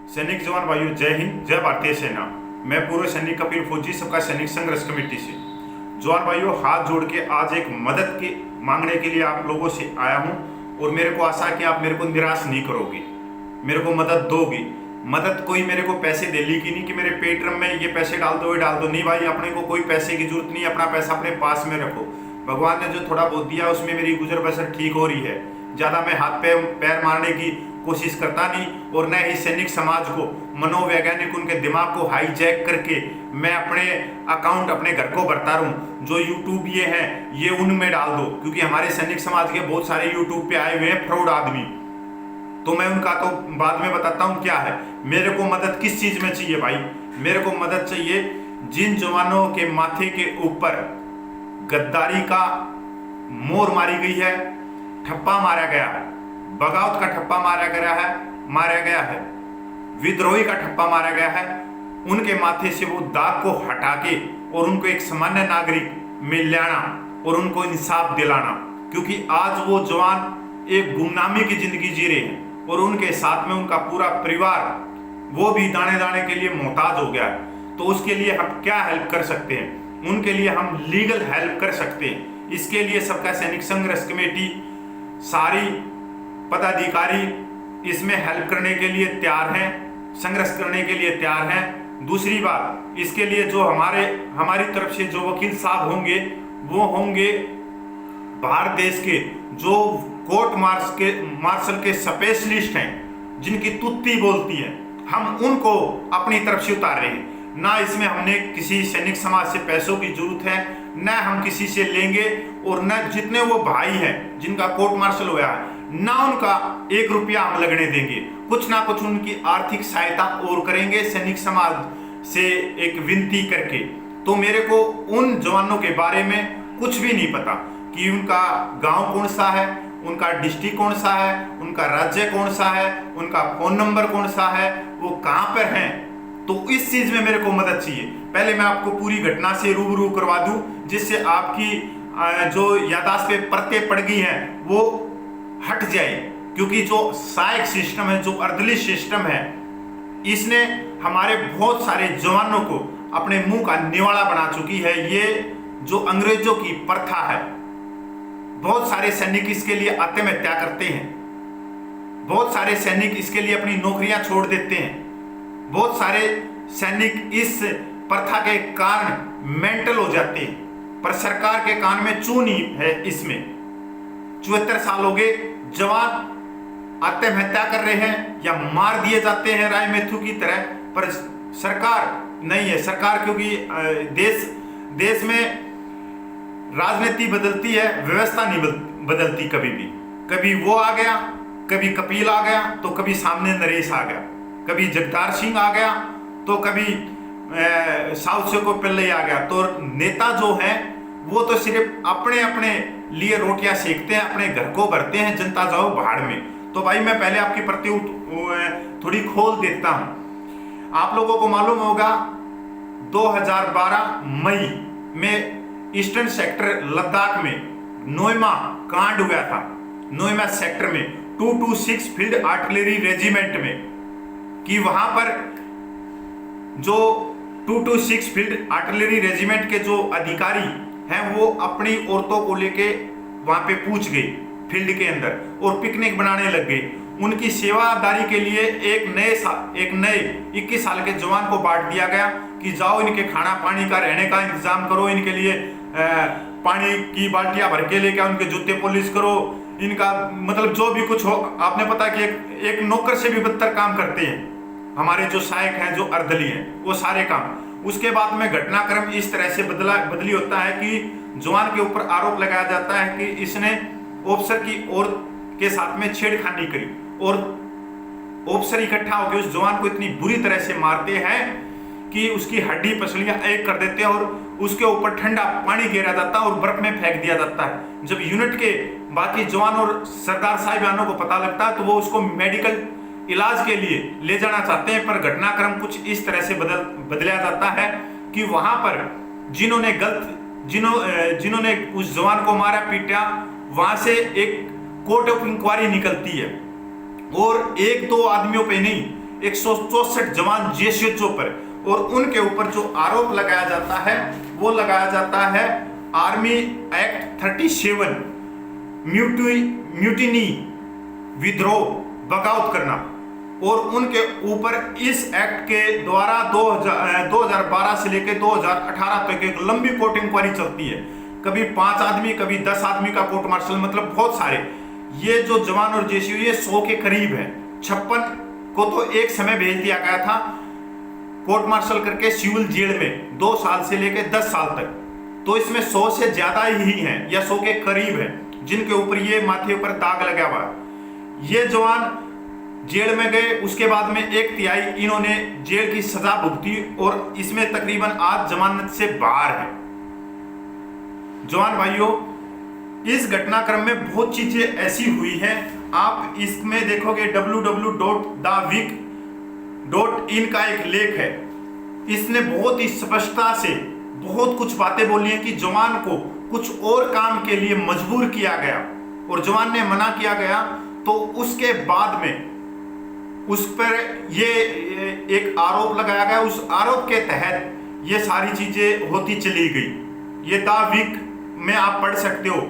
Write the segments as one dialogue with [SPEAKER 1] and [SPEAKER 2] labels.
[SPEAKER 1] सैनिक जवान भाइयों, जय हिंद, जय भारतीय सेना। मैं पूर्व सैनिक कपिल फौजी, सबका सैनिक संघर्ष कमेटी से। जवान भाइयों, हाथ जोड़ के आज एक मदद के मांगने के लिए आप लोगों से आया हूं और मेरे को आशा है कि आप मेरे को निराश नहीं करोगे, मेरे को मदद दोगे। मदद कोई मेरे को पैसे दे ली कि नहीं कि मेरे पेटीएम में ये पैसे डाल दो, ये डाल दो, नहीं भाई, अपने को कोई पैसे की जरूरत नहीं। अपना पैसा अपने पास में रखो। भगवान ने जो थोड़ा बहुत दिया उसमें मेरी गुजर बसर ठीक हो रही है। ज्यादा मैं हाथ पे पैर मारने की कोशिश करता नहीं और न ही सैनिक समाज को, मनोवैज्ञानिक उनके दिमाग को हाईजैक करके मैं अपने अकाउंट अपने घर को भरता रहूं। जो यूट्यूब ये है ये उनमें डाल दो, क्योंकि हमारे सैनिक समाज के बहुत सारे यूट्यूब पे आए हुए हैं फ्रॉड आदमी। तो मैं उनका तो बाद में बताता हूं क्या है। मेरे को मदद किस चीज में चाहिए भाई? मेरे को मदद चाहिए जिन जवानों के माथे के ऊपर गद्दारी का मोहर मारी गई है, ठप्पा मारा गया है, बगावत का ठप्पा मारा गया है, विद्रोही का ठप्पा मारा गया है, उनके माथे से वो दाग को हटा के और उनको एक सामान्य नागरिक में लाना और उनको इंसाफ दिलाना। क्योंकि आज वो जवान एक गुमनामी की जिंदगी जी रहे हैं और उनके साथ में उनका पूरा परिवार वो भी दाने दाने के लिए मोहताज हो गया है। तो उसके लिए हम क्या हेल्प कर सकते हैं? उनके लिए हम लीगल हेल्प कर सकते हैं। इसके लिए सबका सैनिक संघर्ष कमेटी, सारी पदाधिकारी इसमें हेल्प करने के लिए तैयार हैं, संघर्ष करने के लिए तैयार हैं। दूसरी बात, इसके लिए जो हमारी तरफ से जो वकील साहब होंगे वो होंगे भारत देश के जो कोर्ट मार्शल के स्पेशलिस्ट हैं, जिनकी तुत्ती बोलती है। हम उनको अपनी तरफ से उतार रहे हैं। ना इसमें हमने किसी सैनिक समाज से पैसों की जरूरत है, न हम किसी से लेंगे, और न जितने वो भाई हैं जिनका कोर्ट मार्शल हुआ है, ना उनका 1 रुपया हम लगने देंगे। कुछ ना कुछ उनकी आर्थिक सहायता और करेंगे सैनिक समाज से एक विनती करके। तो मेरे को उन जवानों के बारे में कुछ भी नहीं पता कि उनका गांव कौन सा है, उनका डिस्ट्रिक्ट कौन सा है, उनका राज्य कौन सा है, उनका फोन नंबर कौन सा है, वो कहां पर हैं। तो इस चीज में मेरे को मदद चाहिए। पहले मैं आपको पूरी घटना से रूबरू करवा दूं, जिससे आपकी जो याददाश्त पे परतें पड़ गई हैं वो हट जाए। क्योंकि जो सहायक सिस्टम है, जो अर्धलिस्ट सिस्टम है, इसने हमारे बहुत सारे जवानों को अपने मुंह का निवाला बना चुकी है। ये जो अंग्रेजों की प्रथा है, बहुत सारे सैनिक इसके लिए आत्महत्या करते हैं, बहुत सारे सैनिक इसके लिए अपनी नौकरियां छोड़ देते हैं, बहुत सारे सैनिक इस प्रथा के कारण मेंटल हो जाते हैं। पर सरकार के कान में चू नहीं है। इसमें 74 साल हो गए, जवान आत्महत्या कर रहे हैं या मार दिए जाते हैं राय मेथू की तरह, पर सरकार नहीं है। सरकार, क्योंकि देश में राजनीति बदलती है, व्यवस्था नहीं बदलती कभी भी। कभी वो आ गया, कभी कपिल आ गया, तो कभी सामने नरेश आ गया, कभी जगतार सिंह आ गया, तो कभी साउथ से को पिल्लई आ गया। तो नेता जो है वो तो सिर्फ अपने अपने लिए रोटियां सेकते हैं, अपने घर को भरते हैं, जनता जाओ भाड़ में। तो भाई मैं पहले आपकी प्रति थोड़ी खोल देता हूं। आप लोगों को मालूम होगा 2012 मई में ईस्टर्न सेक्टर लद्दाख में नोएमा कांड हुआ था। नोएमा सेक्टर में 226 फील्ड आर्टिलरी रेजिमेंट में, कि वहां पर जो 226 फील्ड आर्टिलरी रेजिमेंट के जो अधिकारी हैं वो अपनी औरतों को लेके वहां पे पूछ गए फील्ड के अंदर और पिकनिक बनाने लग गए। उनकी सेवादारी के लिए एक नए 21 साल के जवान को बांट दिया गया कि जाओ इनके खाना पानी का, रहने का इंतजाम करो, इनके लिए पानी की बाल्टियां भर के लेके, उनके जूते पॉलिश करो, इनका मतलब जो भी कुछ हो। आपने पता कि एक नौकर से भी बदतर काम करते हैं हमारे जो सहायक हैं, जो अर्दली हैं, वो सारे काम। उसके बाद में घटनाक्रम इस तरह से बदली होता है कि जवान के ऊपर आरोप लगाया जाता है कि इसने ऑफिसर की औरत के साथ में छेड़खानी करी, और ऑफिसर इकट्ठा होकर उस जवान को इतनी बुरी तरह से मारते हैं कि उसकी हड्डी पसलियां एक कर देते हैं और उसके ऊपर ठंडा पानी गिरा जाता है और बर्फ में फेंक दिया जाता है। जब यूनिट के बाकी जवान और सरदार साहिबानों को पता लगता है तो वो उसको मेडिकल इलाज के लिए ले जाना चाहते हैं, पर घटनाक्रम कुछ इस तरह से बदला जाता है कि वहां पर जिन्होंने उस जवान को मारा पीटा, वहां से एक कोर्ट ऑफ इंक्वायरी निकलती है और 1-2 आदमियों पे नहीं, 164 जवान जेएसयू पर, और उनके ऊपर जो आरोप लगाया जाता है वो लगाया जाता है आर्मी एक्ट 37, म्यूटिनी, विद्रोह, बगावत करना। और उनके ऊपर इस एक्ट के द्वारा 2012 से लेकर 2018 तक एक लंबी कोर्ट इंक्वायरी चलती है। कभी 5 आदमी, कभी 10 आदमी का कोर्ट मार्शल, मतलब बहुत सारे। ये जो जवान और जेएसयू ये 100 के करीब है। 56 को तो एक समय भेज दिया गया था कोर्ट मार्शल करके सिविल जेल में 2 साल से लेकर 10 साल तक। तो इसमें 100 से ज्यादा ही हैं या 100 के करीब हैं जिनके ऊपर ये माथे ऊपर दाग लगा हुआ। ये जवान जेल में गए, उसके बाद में 1/3 इन्होंने जेल की सजा भुगती और इसमें तकरीबन आज जमानत से बाहर है। जवान भाइयों, इस घटनाक्रम में बहुत चीजें ऐसी हुई हैं, आप इसमें देखोगे www.theweek.in का एक लेख है। इसने बहुत ही स्पष्टता से बहुत कुछ बातें बोली हैं कि जवान को कुछ और काम के लिए मजबूर किया गया और जवान ने मना किया गया, तो उसके बाद में उस पर ये एक आरोप लगाया गया। उस आरोप के तहत ये सारी चीजें होती चली गई। ये द वीक में आप पढ़ सकते हो,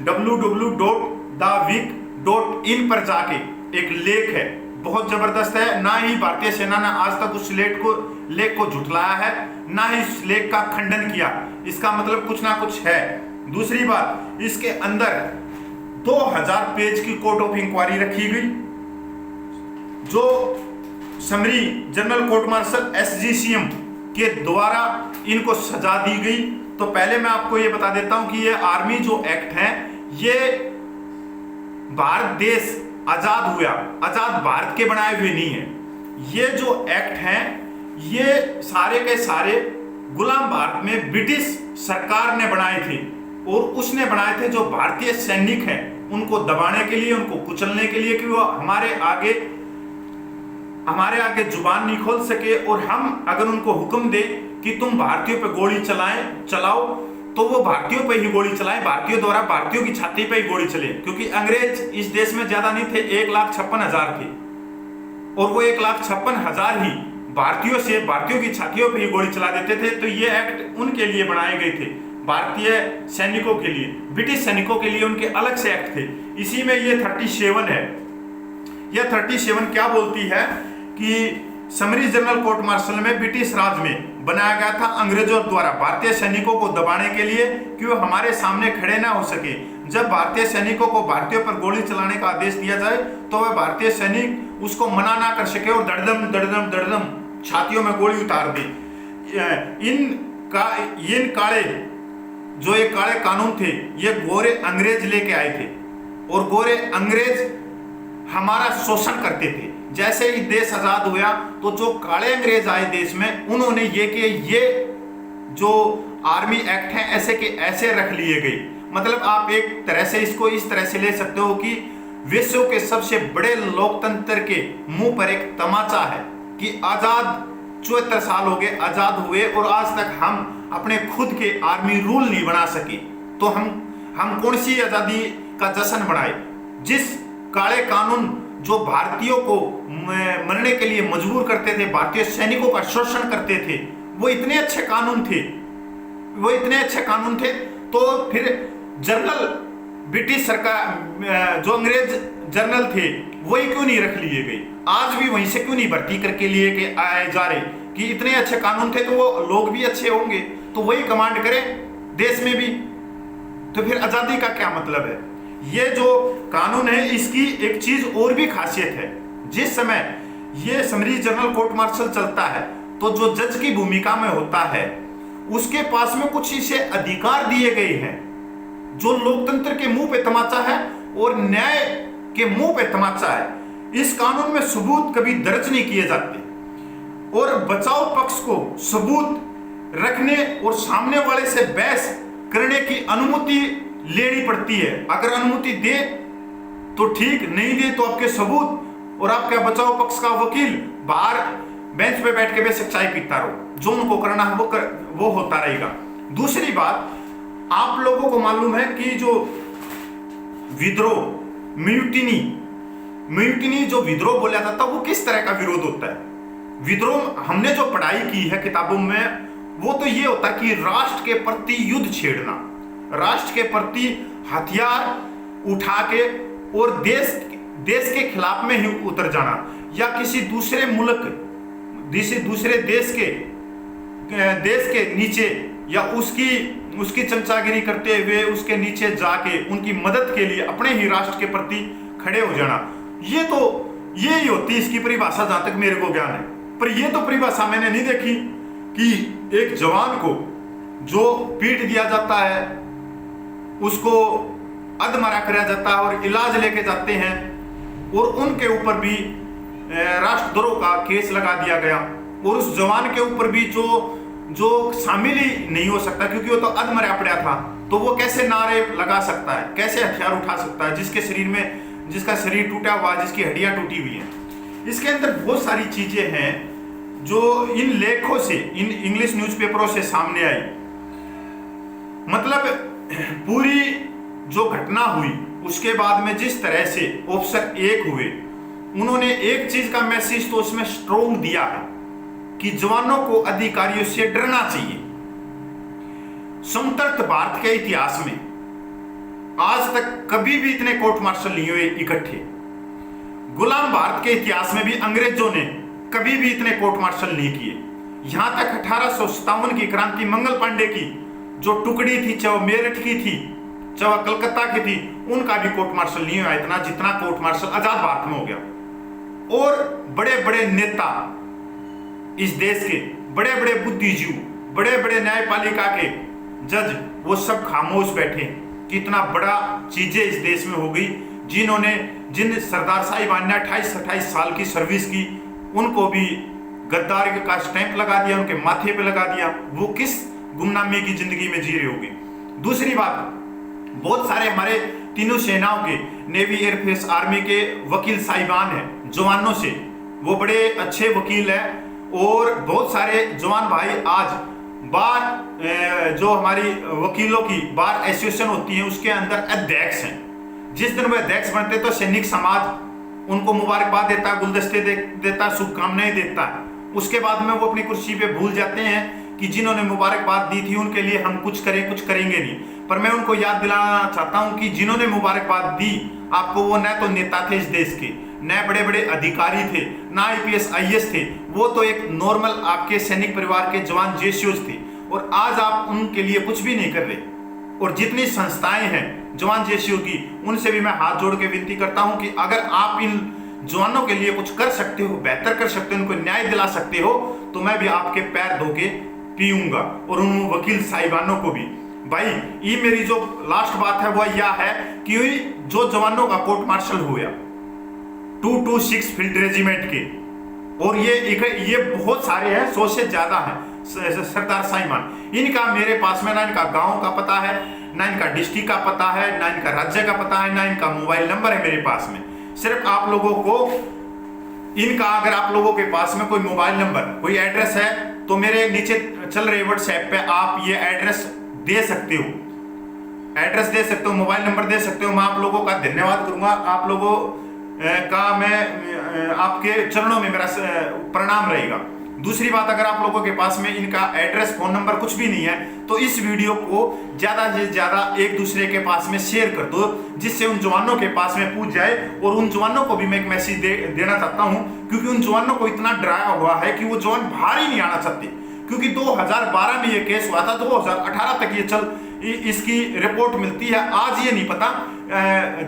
[SPEAKER 1] www.theweek.in पर जाके एक लेख है, बहुत जबरदस्त है। ना ही भारतीय सेना ने आज तक उस लेख को झुठलाया है, ना ही इस लेख का खंडन किया। इसका मतलब कुछ ना कुछ है। दूसरी बात, इसके अंदर 2000 पेज की कोर्ट ऑफ इंक्वायरी रखी गई, जो summary general court martial SGCM के द्वारा इनको सजा दी गई। तो पहले मैं आपको ये बता देता हूं कि ये आर्मी जो एक्ट है, ये भारत देश आजाद हुआ, आजाद भारत के बनाए हुए नहीं है। ये जो एक्ट हैं, ये सारे के सारे गुलाम भारत में ब्रिटिश सरकार ने बनाए थे, और उसने बनाए थे जो भारतीय सैनिक हैं उनको दबाने के लिए, उनको कुचलने के लिए, कि वो हमारे आगे जुबान नहीं खोल सके। और हम अगर उनको हुक्म दे कि तुम भारतीयों पे गोली चलाओ, तो वो भारतीयों पे ही गोली चलाएं, भारतीयों द्वारा भारतीयों की छाती पे ही गोली चले। क्योंकि अंग्रेज इस देश में ज्यादा नहीं थे, 1,56,000 थे, और वो 1,56,000 ही भारतीयों की छातियों पे ही गोली चला देते थे। तो ये एक्ट उनके लिए बनाए गए थे, भारतीय सैनिकों के लिए। ब्रिटिश सैनिकों के लिए उनके अलग से एक्ट थे। इसी में ये 37 है। यह 37 क्या बोलती है कि समरी जनरल कोर्ट मार्शल में ब्रिटिश राज में बनाया गया था अंग्रेजों द्वारा भारतीय सैनिकों को दबाने के लिए, कि वो हमारे सामने खड़े ना हो सके। जब भारतीय सैनिकों को भारतीयों पर गोली चलाने का आदेश दिया जाए, तो वह भारतीय सैनिक उसको मना ना कर सके और दड़दम छातियों में गोली उतार दी। इन काले कानून थे, ये गोरे अंग्रेज लेके आए थे, और गोरे अंग्रेज हमारा शोषण करते थे। जैसे ही देश आजाद हुआ, तो जो काले अंग्रेज आए देश में, उन्होंने ये जो आर्मी एक्ट है ऐसे के ऐसे रख लिए गए। मतलब आप एक तरह से इसको इस तरह से ले सकते हो कि विश्व के सबसे बड़े लोकतंत्र के मुंह पर एक तमाचा है कि आजाद 74 साल हो गए आजाद हुए, और आज तक हम अपने खुद के आर्मी रूल नहीं बना सके। तो हम कौन सी आजादी का जश्न बनाए? जिस काले कानून जो भारतीयों को मरने के लिए मजबूर करते थे, भारतीय सैनिकों का शोषण करते थे, वो इतने अच्छे कानून थे, तो फिर जनरल ब्रिटिश सरकार जो अंग्रेज जनरल थे वही क्यों नहीं रख लिए गए? आज भी वहीं से क्यों नहीं भर्ती करके लिए के आए जा रहे कि इतने अच्छे कानून थे तो वो लोग भी अच्छे होंगे, तो वही कमांड करें देश में भी। तो फिर आजादी का क्या मतलब है? ये जो कानून है, इसकी एक चीज और भी खासियत है। जिस समय ये समरी जनरल कोर्ट मार्शल चलता है, तो जो जज की भूमिका में होता है उसके पास में कुछ इसे अधिकार दिए गए हैं, जो लोकतंत्र के मुंह पे तमाचा है और न्याय के मुंह पे तमाचा है। इस कानून में सबूत कभी दर्ज नहीं किए जाते, और बचाव पक्ष को सबूत रखने और सामने वाले से बहस करने की अनुमति लेनी पड़ती है। अगर अनुमति दे तो ठीक, नहीं दे तो आपके सबूत और आपका बचाव पक्ष का वकील बाहर बेंच पे बैठ के बेशक चाय पीता रहो, जो उनको करना है वो होता रहेगा। दूसरी बात, आप लोगों को मालूम है कि जो विद्रोह, म्यूटिनी, म्यूटिनी जो विद्रोह बोला जाता है वो किस तरह का विरोध होता है? विद्रोह हमने जो पढ़ाई की है किताबों में वो तो ये होता है कि राष्ट्र के प्रति युद्ध छेड़ना, राष्ट्र के प्रति हथियार उठा के और देश के खिलाफ में ही उतर जाना, या किसी दूसरे मुल्क दूसरे देश के नीचे या उसकी चमचागिरी करते हुए उसके नीचे जाके उनकी मदद के लिए अपने ही राष्ट्र के प्रति खड़े हो जाना। ये ही होती है इसकी परिभाषा, जहां तक मेरे को ज्ञान है। पर ये तो परिभाषा मैंने नहीं देखी कि एक जवान को जो पीट दिया जाता है उसको अधमरा कराया जाता है और इलाज लेके जाते हैं और उनके ऊपर भी राष्ट्रद्रोह का केस लगा दिया गया, और उस जवान के ऊपर भी जो शामिल ही नहीं हो सकता क्योंकि वो तो अधमरा पड़ा था, तो वो कैसे नारे लगा सकता है, कैसे हथियार उठा सकता है जिसका शरीर टूटा हुआ, जिसकी हड्डियां टूटी हुई हैं। इसके अंदर बहुत सारी चीजें हैं जो इन लेखों से, इन इंग्लिश न्यूज़पेपरों से सामने आई। मतलब पूरी जो घटना हुई उसके बाद में जिस तरह से ऑफिसर एक हुए, उन्होंने एक चीज का मैसेज तो उसमें स्ट्रोंग दिया है कि जवानों को अधिकारियों से डरना चाहिए। समतट भारत के इतिहास में आज तक कभी भी इतने कोर्ट मार्शल नहीं हुए इकट्ठे। गुलाम भारत के इतिहास में भी अंग्रेजों ने कभी भी इतने कोर्ट मार्शल नहीं किए। यहां तक 1857 की क्रांति मंगल पांडे की जो टुकड़ी थी, चाहे वो मेरठ की थी, चाहे वो कलकत्ता की थी, उनका भी कोर्ट मार्शल नहीं हुआ इतना जितना कोर्ट मार्शल आजाद भारत में हो गया। और बड़े बड़े नेता इस देश के, बड़े बड़े बुद्धिजीवी, बड़े बड़े न्यायपालिका के जज, वो सब खामोश बैठे कि इतना बड़ा चीजें इस देश में हो गई। जिन सरदार साहिबान ने 28-28 साल की सर्विस की, उनको भी गद्दारी का स्टैंप लगा दिया, उनके माथे पे लगा दिया। वो किस गुमनामी की जिंदगी में जी रहे होंगे। दूसरी बात, बहुत सारे हमारे तीनों सेनाओं के, नेवी, एयरफोर्स, आर्मी के वकील साहिबान हैं जवानों से, वो बड़े अच्छे वकील हैं। और बहुत सारे जवान भाई आज बार जो हमारी वकीलों की बार एसोसिएशन होती है उसके अंदर अध्यक्ष हैं। जिस दिन वो अध्यक्ष बनते तो सैनिक समाज उनको मुबारकबाद देता है, गुलदस्ते देता है, शुभकामनाएं देता है। उसके बाद में वो अपनी कुर्सी पे भूल जाते हैं कि जिन्होंने मुबारकबाद दी थी उनके लिए हम कुछ करेंगे नहीं। पर मैं उनको याद दिलाना चाहता हूं कि जिन्होंने मुबारकबाद दी आपको, वो न तो नेता थे इस देश के, न बड़े बड़े अधिकारी थे, ना IPS IAS थे, वो तो एक नॉर्मल आपके सैनिक परिवार के जवान जेसीओज थे। और आज आप उनके लिए कुछ भी नहीं कर रहे। और जितनी संस्थाएं हैं जवान जेसीओ की, उनसे भी मैं हाथ जोड़ के विनती करता हूं कि अगर आप इन जवानों के लिए कुछ कर सकते हो, बेहतर कर सकते हो, उनको न्याय दिला सकते हो, तो मैं भी आपके पैर धो के पीऊंगा। और उन वकील साहिबानों को भी। भाई ये मेरी जो लास्ट बात है वह यह है कि जो जवानों का कोर्ट मार्शल हुआ 226 फील्ड रेजिमेंट के, और ये बहुत सारे हैं, 100 से ज्यादा हैं सरदार साहिबान। इनका मेरे पास में ना इनका गांव का पता है, ना इनका डिस्ट्रिक्ट का पता है, ना इनका राज्य का पता है, ना इनका मोबाइल नंबर है मेरे पास में। सिर्फ आप लोगों को इनका, अगर आप लोगों के पास में कोई मोबाइल नंबर, कोई एड्रेस है, तो मेरे नीचे चल रहे व्हाट्सएप पे आप ये एड्रेस दे सकते हो, मोबाइल नंबर दे सकते हो। मैं आप लोगों का धन्यवाद करूंगा। आप लोगों का मैं आपके चरणों में मेरा प्रणाम रहेगा। दूसरी बात, अगर आप लोगों के पास में इनका एड्रेस, फोन नंबर कुछ भी नहीं है, तो इस वीडियो को ज्यादा से ज्यादा एक दूसरे के पास में शेयर कर दो, जिससे उन जवानों के पास में पूछ जाए। और उन जवानों को भी मैं एक मैसेज देना चाहता हूं, क्योंकि उन जवानों को इतना डराया हुआ है कि वो जवान बाहर ही नहीं आना चाहते। क्योंकि 2012 में ये केस हुआ था, 2018 तक ये इसकी रिपोर्ट मिलती है। आज ये नहीं पता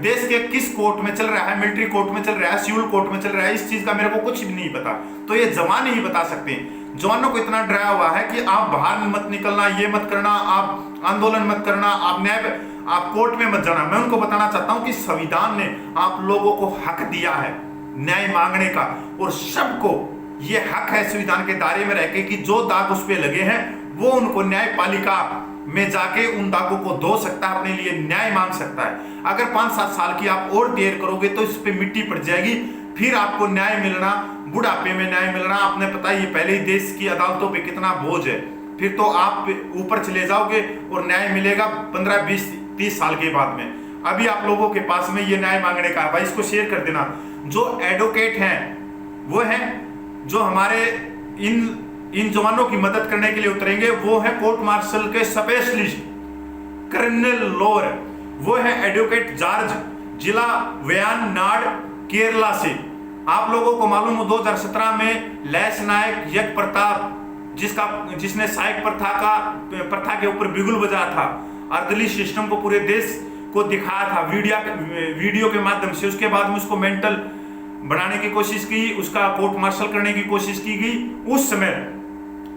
[SPEAKER 1] देश के किस कोर्ट में चल रहा है, मिलिट्री कोर्ट में चल रहा है, सिविल कोर्ट में चल रहा है, इस चीज का मेरे को कुछ भी नहीं पता। तो ये जवान ही बता सकते हैं। जवानों को इतना डराया हुआ है कि आप बाहर मत निकलना, ये मत करना, आप आंदोलन मत करना, आप कोर्ट में मत जाना। मैं उनको बताना चाहता हूं कि संविधान ने आप लोगों को हक दिया है न्याय मांगने का, और सबको ये हक है संविधान के दायरे में रहकर कि जो दाग उस पे लगे हैं वो उनको न्यायपालिका में जाके उन दागों को धो सकता है, अपने लिए न्याय मांग सकता है। अगर 5-7 साल की आप और देर करोगे तो इस पे मिट्टी पड़ जाएगी, फिर आपको न्याय मिलना, बुढ़ापे में न्याय मिलना, आपने पता ही पहले ही देश की अदालतों पे कितना बोझ है, फिर तो आप ऊपर चले जाओगे और न्याय मिलेगा 15-20-30 साल के बाद में। अभी आप लोगों के पास में ये न्याय मांगने का भाई, इसको शेयर कर देना। जो एडवोकेट हैं वो हैं जो हमारे इन जवानों की मदद करने के लिए उतरेंगे, वो है कोर्ट मार्शल के स्पेशलिस्ट कर्नल लॉर, वो है एडवोकेट जॉर्ज, जिला वयनाड केरला से। आप लोगों को मालूम हो 2017 में लैस नायक यज्ञ प्रताप जिसने साइक प्रथा के ऊपर बिगुल बजाया था, अर्दली सिस्टम को पूरे देश को दिखाया था वीडियो के माध्यम से। उसके बाद में उसको मेंटल बनाने की कोशिश की, उसका कोर्ट मार्शल करने की कोशिश की गई। उस समय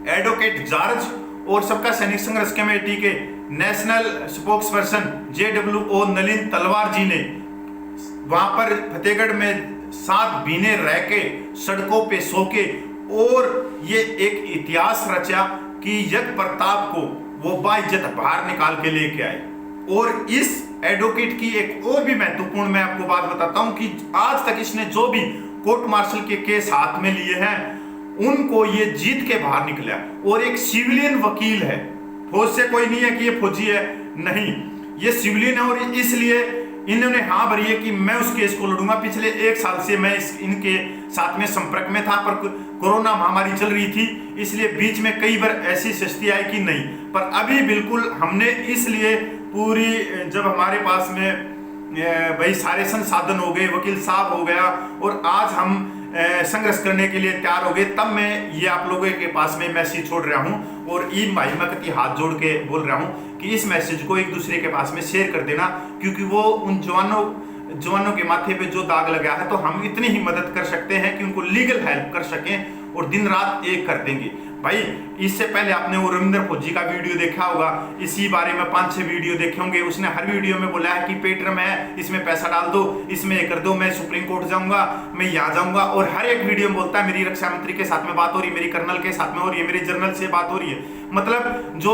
[SPEAKER 1] एडवोकेट जॉर्ज और सबका सैनिक संघर्ष कमेटी के नेशनल स्पोक्सपर्सन JWO नलिन तलवार जी ने वहां पर फतेहगढ़ में 7 महीने रह के सड़कों पे सो के और ये एक इतिहास रचा कि यज्ञ प्रताप को वो बाइज्जत बाहर निकाल के लेके आए। और इस एडवोकेट की एक और भी महत्वपूर्ण मैं आपको बात बताता हूं कि आज तक इसने जो भी कोर्ट मार्शल के केस हाथ में लिए हैं उनको ये जीत के बाहर निकला। और एक सिविलियन वकील है, फौज से कोई नहीं है कि ये फौजी है, नहीं, ये सिविलियन है। और इसलिए इन्होंने हाँ भरी है कि मैं उस केस को लड़ूंगा। पिछले 1 साल से मैं इनके साथ में संपर्क में था, पर कोरोना महामारी चल रही थी, इसलिए बीच में कई बार ऐसी स्थिति आई कि नहीं। पर अभी बिल्कुल हमने इसलिए पूरी, जब हमारे पास में भाई सारे संसाधन हो गए, वकील साहब हो गया और आज हम संघर्ष करने के लिए तैयार हो गए, तब मैं ये आप लोगों के पास में मैसेज छोड़ रहा हूं। और ई भाई मैं कति हाथ जोड़ के बोल रहा हूं कि इस मैसेज को एक दूसरे के पास में शेयर कर देना, क्योंकि वो उन जवानों के माथे पे जो दाग लगा है, तो हम इतनी ही मदद कर सकते हैं कि उनको लीगल हेल्प कर सकें और दिन रात एक कर देंगे। भाई इससे पहले आपने वो रविंद्र फौजी का वीडियो देखा होगा, इसी बारे में 5-6 वीडियो देखे होंगे। उसने हर वीडियो में बोला है कि पेट्रम है, इसमें पैसा डाल दो, इसमें ये कर दो, मैं सुप्रीम कोर्ट जाऊंगा, मैं यहाँ जाऊंगा। और हर एक वीडियो में बोलता है मेरी रक्षा मंत्री के साथ में बात हो रही है, मेरी कर्नल के साथ में हो रही है, मेरी जनरल से बात हो रही है। मतलब जो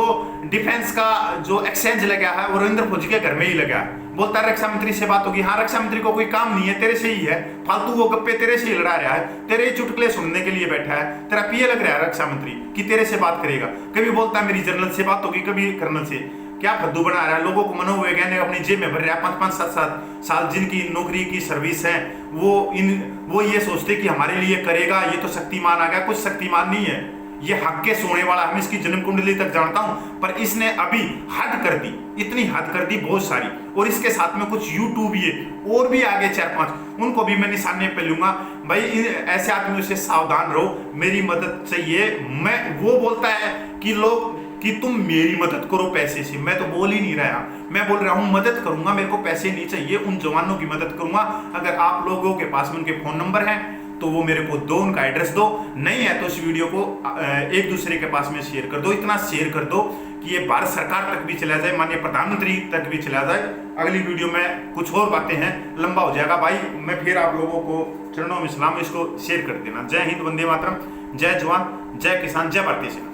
[SPEAKER 1] डिफेंस का जो एक्सचेंज लगा है वो रविंद्र फौजी के घर में ही लगा है। बोलता है रक्षा मंत्री से बात होगी, हाँ रक्षा मंत्री को कोई काम नहीं है, तेरे से ही है, फालतू वो गप्पे तेरे से ही लड़ा रहा है, तेरे चुटकुले सुनने के लिए बैठा है, तेरा पीए लग रहा है रक्षा मंत्री कि तेरे से बात करेगा। कभी बोलता है मेरी जनरल से बात होगी, कभी कर्नल से। क्या फद्दू बना रहा है, लोगों को मनोवैज्ञानिक अपनी जेब में भर रहा है। 5-5, 7-7 साल जिनकी नौकरी की सर्विस है, वो ये सोचते कि हमारे लिए करेगा, ये तो शक्तिमान आ गया। कुछ शक्तिमान नहीं है, ये हक के सोने वाला। हम इसकी जन्म कुंडली तक जानता हूं, पर इसने अभी हद कर दी, इतनी हद कर दी बहुत सारी। और इसके साथ में कुछ यूट्यूब ये और भी आगे 4-5, उनको भी मैं निशाने पे लूंगा। भाई ऐसे आदमियों से सावधान रहो, मेरी मदद चाहिए। वो बोलता है कि तुम मेरी मदद करो पैसे से, मैं तो बोल ही नहीं रहा, मैं बोल रहा हूं मदद करूंगा, मेरे को पैसे नहीं चाहिए, उन जवानों की मदद करूंगा। अगर आप लोगों के पास में उनके फोन नंबर है तो वो मेरे को दो, उनका एड्रेस दो, नहीं है तो इस वीडियो को एक दूसरे के पास में शेयर कर दो। इतना शेयर कर दो कि ये भारत सरकार तक भी चला जाए, माननीय प्रधानमंत्री तक भी चला जाए। अगली वीडियो में कुछ और बातें हैं, लंबा हो जाएगा भाई। मैं फिर आप लोगों को चरणों में सलाम, इसको शेयर कर देना। जय हिंद, वंदे मातरम, जय जवान, जय किसान, जय भारतीय सेना।